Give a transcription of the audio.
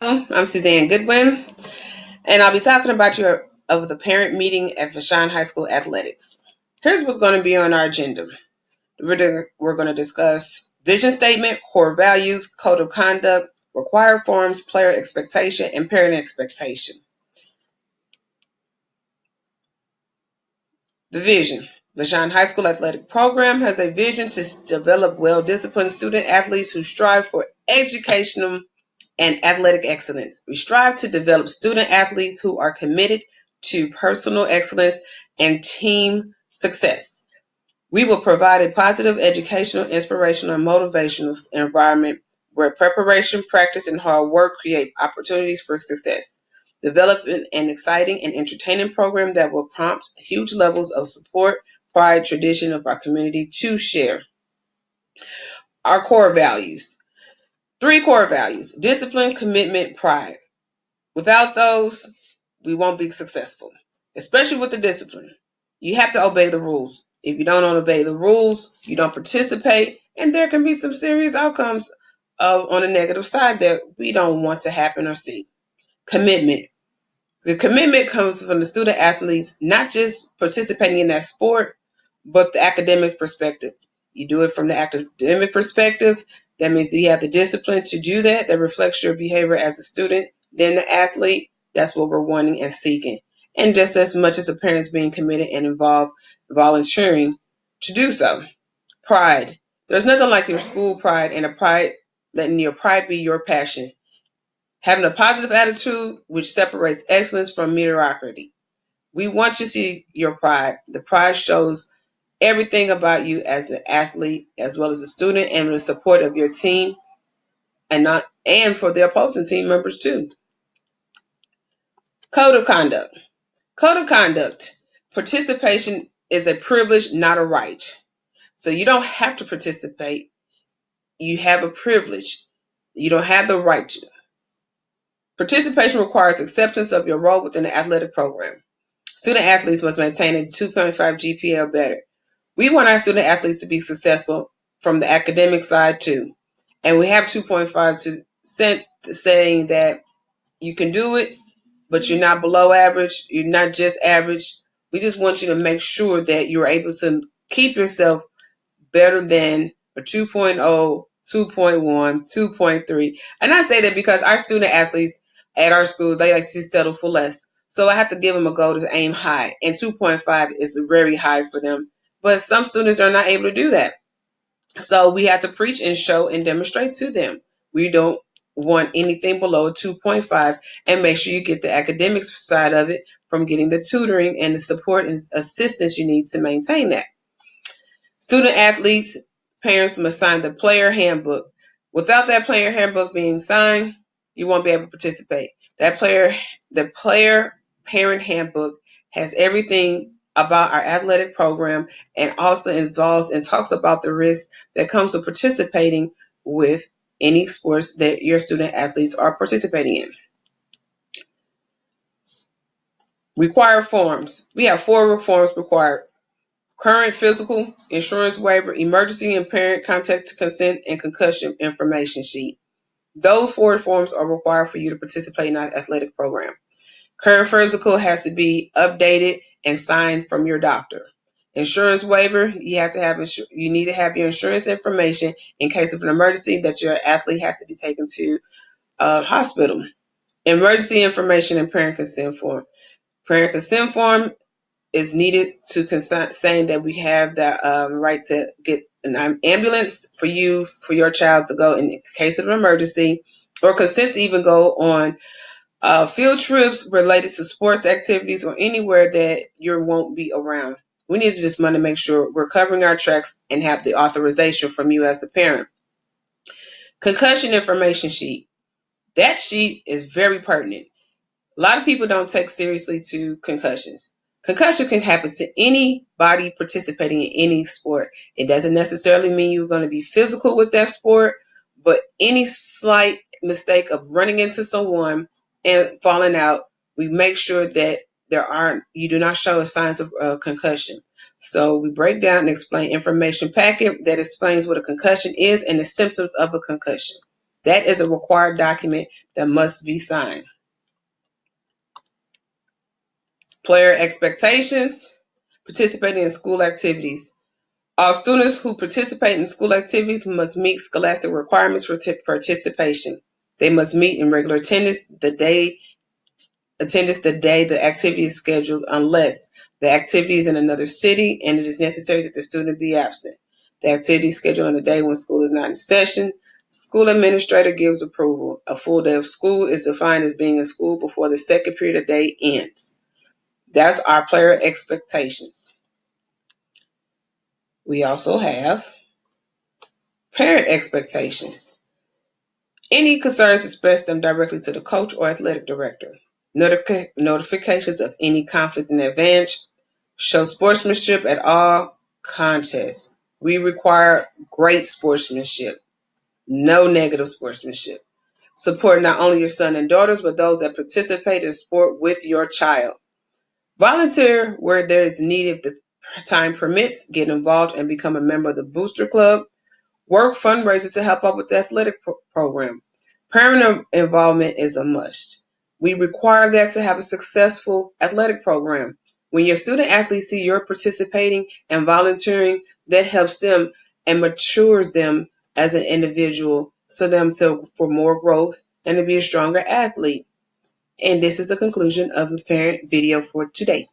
I'm Suzanne Goodwin, and I'll be talking about the parent meeting at Vashon High School athletics. Here's what's going to be on our agenda. We're going to discuss vision statement, core values, code of conduct, required forms, player expectation, and parent expectation. The vision. Vashon High School athletic program has a vision to develop well-disciplined student athletes who strive for educational and athletic excellence. We strive to develop student athletes who are committed to personal excellence and team success. We will provide a positive educational, inspirational, and motivational environment where preparation, practice, and hard work create opportunities for success. Develop an exciting and entertaining program that will prompt huge levels of support, pride, tradition of our community to share. Our core values. Three core values: discipline, commitment, pride. Without those, we won't be successful, especially with the discipline. You have to obey the rules. If you don't obey the rules, you don't participate, and there can be some serious outcomes on the negative side that we don't want to happen or see. Commitment. The commitment comes from the student athletes, not just participating in that sport, but the academic perspective. You do it from the academic perspective. That means that you have the discipline to do that. That reflects your behavior as a student, then the athlete. That's what we're wanting and seeking. And just as much as a parent's being committed and involved, volunteering to do so. Pride. There's nothing like your school pride and letting your pride be your passion. Having a positive attitude, which separates excellence from mediocrity. We want you to see your pride. The pride shows everything about you as an athlete, as well as a student, and the support of your team, and for the opposing team members too. Code of conduct. Code of conduct. Participation is a privilege, not a right. So you don't have to participate. You have a privilege. You don't have the right to. Participation requires acceptance of your role within the athletic program. Student athletes must maintain a 2.5 GPA or better. We want our student athletes to be successful from the academic side too. And we have 2.5 to saying that you can do it, but you're not below average. You're not just average. We just want you to make sure that you're able to keep yourself better than a 2.0, 2.1, 2.3. And I say that because our student athletes at our school, they like to settle for less. So I have to give them a goal to aim high. And 2.5 is very high for them. But some students are not able to do that. So we have to preach and show and demonstrate to them. We don't want anything below a 2.5, and make sure you get the academics side of it from getting the tutoring and the support and assistance you need to maintain that. Student athletes, parents must sign the player handbook. Without that player handbook being signed, you won't be able to participate. The player parent handbook has everything about our athletic program and also involves and talks about the risks that comes with participating with any sports that your student athletes are participating in. Required forms. We have 4 forms required: current physical, insurance waiver, emergency and parent contact consent, and concussion information sheet. Those 4 forms are required for you to participate in our athletic program. Current physical has to be updated and signed from your doctor. Insurance waiver, you need to have your insurance information in case of an emergency that your athlete has to be taken to a hospital. Emergency information and parent consent form. Parent consent form is needed to consent, saying that we have the right to get an ambulance for your child to go in case of an emergency, or consent to even go on field trips related to sports activities or anywhere that you won't be around. We need to just want to make sure we're covering our tracks and have the authorization from you as the parent. Concussion information sheet. That sheet is very pertinent. A lot of people don't take seriously to concussions. Concussion can happen to anybody participating in any sport. It doesn't necessarily mean you're going to be physical with that sport, but any slight mistake of running into someone and falling out, we make sure that you do not show signs of concussion. So we break down and explain information packet that explains what a concussion is and the symptoms of a concussion. That is a required document that must be signed. Player expectations, participating in school activities. All students who participate in school activities must meet scholastic requirements for participation. They must meet in regular attendance the day the activity is scheduled, unless the activity is in another city and it is necessary that the student be absent. The activity is scheduled on a day when school is not in session. School administrator gives approval. A full day of school is defined as being in school before the second period of day ends. That's our player expectations. We also have parent expectations. Any concerns, express them directly to the coach or athletic director. Notifications of any conflict in advance. Show sportsmanship at all contests. We require great sportsmanship, no negative sportsmanship. Support not only your son and daughters, but those that participate in sport with your child. Volunteer where there is need if the time permits. Get involved and become a member of the Booster Club. Work fundraisers to help out with the athletic program. Parent involvement is a must. We require that to have a successful athletic program. When your student athletes see you're participating and volunteering, that helps them and matures them as an individual for more growth and to be a stronger athlete. And this is the conclusion of the parent video for today.